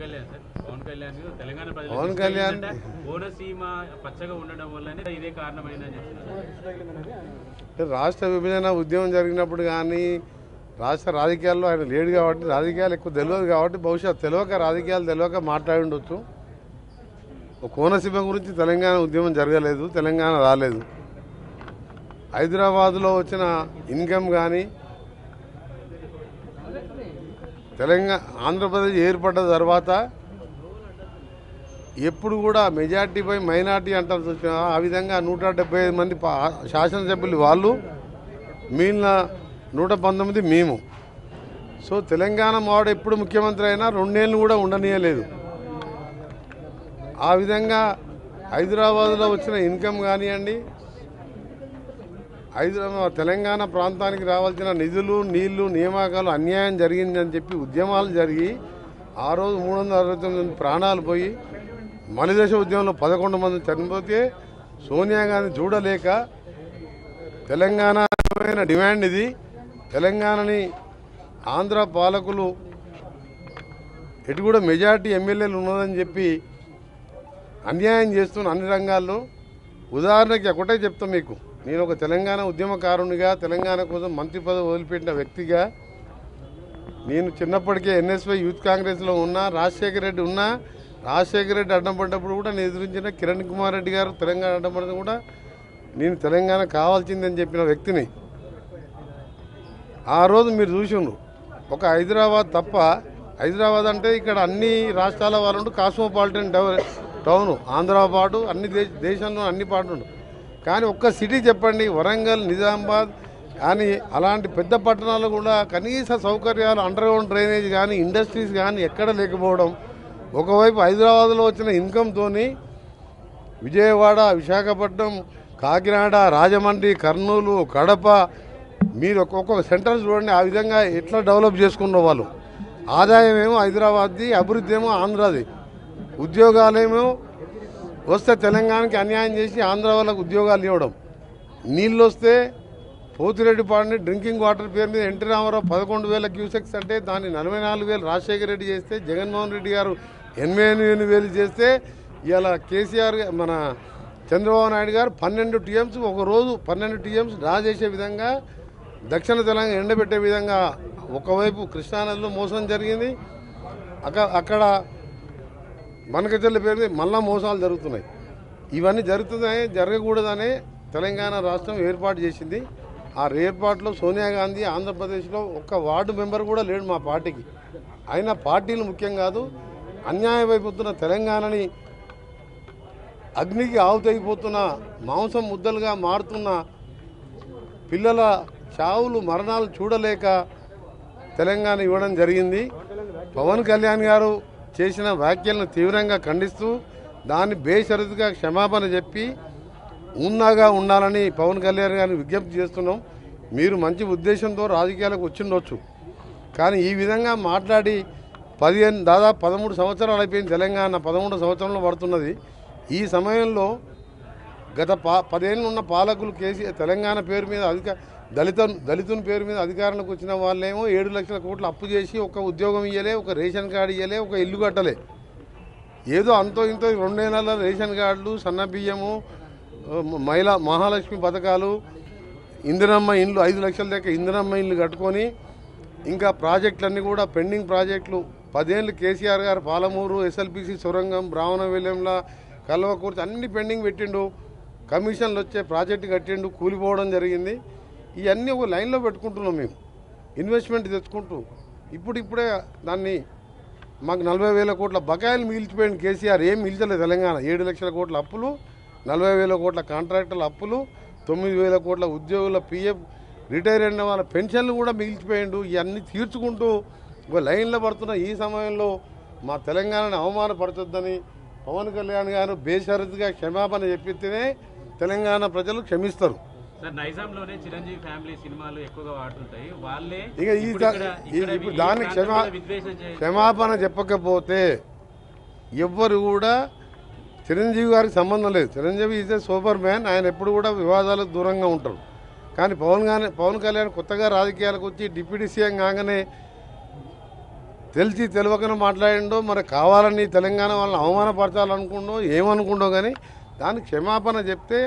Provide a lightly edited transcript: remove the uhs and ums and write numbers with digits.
Kalyan sir, Pawan Kalyan Telangana Pawan Kalyan Konaseema పచ్చగా ఉండడం వల్లనే ఇదే కారణమైందని చెప్తున్నారు. రాష్ట్ర విభజన ఉద్యమం జరిగినప్పుడు కానీ రాష్ట్ర రాజకీయాల్లో ఆయన లేడు కాబట్టి రాజకీయాలు ఎక్కువ తెలియదు కాబట్టి బహుశా రాజకీయాలు తెలియక మాట్లాడి ఉండొచ్చు. కోనసీమ గురించి తెలంగాణ ఉద్యమం జరగలేదు, తెలంగాణ రాలేదు. హైదరాబాద్లో వచ్చిన ఇన్కమ్ కానీ ఆంధ్రప్రదేశ్ ఏర్పడ్డ తర్వాత ఎప్పుడు కూడా మెజార్టీపై మైనార్టీ అంటారు చూసినా ఆ విధంగా 175 మంది శాసనసభ్యులు వాళ్ళు, మిగిలిన 119 మేము. సో తెలంగాణ మావాడు ఎప్పుడు ముఖ్యమంత్రి అయినా 2 ఏళ్ళు కూడా ఉండనీయలేదు. ఆ విధంగా హైదరాబాద్లో వచ్చిన ఇన్కమ్ కానివ్వండి, తెలంగాణ ప్రాంతానికి రావాల్సిన నిధులు నీళ్లు నియామకాలు అన్యాయం జరిగిందని చెప్పి ఉద్యమాలు జరిగి ఆ రోజు 369 మంది ప్రాణాలు పోయి మలిదశ ఉద్యమంలో 11 మంది చనిపోతే సోనియా గాంధీ చూడలేక తెలంగాణ డిమాండ్ ఇది, తెలంగాణని ఆంధ్ర పాలకులు ఎటు కూడా మెజార్టీ ఎమ్మెల్యేలు ఉన్నదని చెప్పి అన్యాయం చేస్తున్న అన్ని రంగాల్లో. ఉదాహరణకి ఒకటే చెప్తాం మీకు, నేను ఒక తెలంగాణ ఉద్యమకారునిగా తెలంగాణ కోసం మంత్రి పదవి వదిలిపెట్టిన వ్యక్తిగా నేను చిన్నప్పటికే ఎన్ఎస్వై యూత్ కాంగ్రెస్లో ఉన్నా, రాజశేఖర రెడ్డి ఉన్నా. రాజశేఖర రెడ్డి అడ్డం పడ్డప్పుడు కూడా నేను ఎదురించిన కిరణ్ కుమార్ రెడ్డి గారు తెలంగాణ అడ్డం పడిన కూడా నేను తెలంగాణ కావాల్సిందని చెప్పిన వ్యక్తిని. ఆ రోజు మీరు చూసిండ్రు, ఒక హైదరాబాద్ తప్ప, హైదరాబాద్ అంటే ఇక్కడ అన్ని రాష్ట్రాల వాళ్ళు కాస్మోపాలిటన్ టౌన్, ఆంధ్ర పాటు అన్ని దేశంలో అన్ని పాటు. కానీ ఒక్క సిటీ చెప్పండి, వరంగల్ నిజామాబాద్ కానీ అలాంటి పెద్ద పట్టణాలు కూడా కనీస సౌకర్యాలు, అండర్ గ్రౌండ్ డ్రైనేజ్ కానీ ఇండస్ట్రీస్ కానీ ఎక్కడ లేకపోవడం. ఒకవైపు హైదరాబాద్లో వచ్చిన ఇన్కంతో విజయవాడ, విశాఖపట్నం, కాకినాడ, రాజమండ్రి, కర్నూలు, కడప, మీరు ఒక్కొక్క సెంటర్ చూడండి ఆ విధంగా ఎట్లా డెవలప్ చేసుకున్న వాళ్ళు. ఆదాయం ఏమో హైదరాబాద్ది, అభివృద్ధి ఏమో ఆంధ్రాది. ఉద్యోగాలేమో వస్తే తెలంగాణకి అన్యాయం చేసి ఆంధ్ర వాళ్ళకు ఉద్యోగాలు ఇవ్వడం. నీళ్ళు వస్తే పోతిరెడ్డిపాడుని డ్రింకింగ్ వాటర్ పేరు మీద ఎన్టీ రామారావు 11,000 క్యూసెక్స్ అంటే దాన్ని 44,000 రాజశేఖర రెడ్డి చేస్తే, జగన్మోహన్ రెడ్డి గారు 88,000 చేస్తే, ఇలా కేసీఆర్ మన చంద్రబాబు నాయుడు గారు 12 టీఎంస్ ఒకరోజు 12 టీఎంస్ డ్రా చేసే విధంగా దక్షిణ తెలంగాణ ఎండబెట్టే విధంగా ఒకవైపు కృష్ణానదిలో మోసం జరిగింది. అక్కడ మనకచెల్ల పేరు మీద మళ్ళా మోసాలు జరుగుతున్నాయి. ఇవన్నీ జరగకూడదనే తెలంగాణ రాష్ట్రం ఏర్పాటు చేసింది. ఆ ఏర్పాటులో సోనియా గాంధీ ఆంధ్రప్రదేశ్లో ఒక్క వార్డు మెంబర్ కూడా లేడు మా పార్టీకి. అయినా పార్టీలు ముఖ్యం కాదు, అన్యాయమైపోతున్న తెలంగాణని అగ్నికి ఆవుతైపోతున్న మాంసం ముద్దలుగా మారుతున్న పిల్లల చావులు మరణాలు చూడలేక తెలంగాణ ఇవ్వడం జరిగింది. పవన్ కళ్యాణ్ గారు చేసిన వ్యాఖ్యలను తీవ్రంగా ఖండిస్తూ దాన్ని బేషరతుగా క్షమాపణ చెప్పి ఉన్నాగా ఉండాలని పవన్ కళ్యాణ్ గారిని విజ్ఞప్తి చేస్తున్నాం. మీరు మంచి ఉద్దేశంతో రాజకీయాలకు వచ్చిండొచ్చు, కానీ ఈ విధంగా మాట్లాడి దాదాపు 13 సంవత్సరాలు అయిపోయింది. తెలంగాణ 13 సంవత్సరంలో పడుతున్నది. ఈ సమయంలో గత 10 ఏళ్ళు ఉన్న పాలకులు తెలంగాణ పేరు మీద దళితుని పేరు మీద అధికారంలోకి వచ్చిన వాళ్ళేమో 7 లక్షల కోట్లు అప్పు చేసి ఒక ఉద్యోగం ఇయ్యలే, ఒక రేషన్ కార్డు ఇయ్యలే, ఒక ఇల్లు కట్టలే. ఏదో అంతో ఇంతో 2 నెలల రేషన్ కార్డులు, సన్న బియ్యము, మహాలక్ష్మి పథకాలు, ఇందిరమ్మ ఇండ్లు 5 లక్షల దాకా ఇందిరమ్మ ఇండ్లు కట్టుకొని ఇంకా ప్రాజెక్టులన్నీ కూడా పెండింగ్ ప్రాజెక్టులు 10 ఏళ్ళు కేసీఆర్ గారు పాలమూరు, ఎస్ఎల్పిసి సొరంగం, బ్రాహ్మణవెల్లంల, కల్వకూర్చి అన్ని పెండింగ్ పెట్టిండు. కమిషన్లు వచ్చే ప్రాజెక్టు కట్టిండు, కూలిపోవడం జరిగింది. ఇవన్నీ ఒక లైన్లో పెట్టుకుంటున్నాం మేము, ఇన్వెస్ట్మెంట్ తెచ్చుకుంటూ. ఇప్పుడే దాన్ని మాకు 40,000 కోట్ల బకాయిలు మిగిల్చిపోయింది కేసీఆర్. ఏం మిగిల్చలేదు తెలంగాణ. 7 లక్షల కోట్ల అప్పులు, 40,000 కోట్ల కాంట్రాక్టర్ల అప్పులు, 9,000 కోట్ల ఉద్యోగుల పిఎఫ్ రిటైర్ అయిన వాళ్ళ పెన్షన్లు కూడా మిగిల్చిపోయిండు. ఇవన్నీ తీర్చుకుంటూ ఒక లైన్లో పడుతున్న ఈ సమయంలో మా తెలంగాణని అవమానపరచొద్దని పవన్ కళ్యాణ్ గారు బేషరతుగా క్షమాపణ చెప్పితేనే తెలంగాణ ప్రజలు క్షమిస్తారు. నైజాంలోనే చిరంజీవి ఫ్యామిలీ సినిమాలు ఎక్కువగా వాడుతుంటాయి. వాళ్ళే ఇప్పుడు దానికి క్షమాపణ చెప్పకపోతే ఎవ్వరు కూడా చిరంజీవి గారికి సంబంధం లేదు. Chiranjeevi is a super man. ఆయన ఎప్పుడు కూడా వివాదాలకు దూరంగా ఉంటారు. కానీ పవన్ కళ్యాణ్ కొత్తగా రాజకీయాలకు వచ్చి డిప్యూటీ సీఎం కాగానే తెలిసి తెలియకనే మాట్లాడిండో మరి కావాలని తెలంగాణ వాళ్ళని అవమానపరచాలనుకుండో ఏమనుకుండో కానీ దానికి క్షమాపణ చెప్తే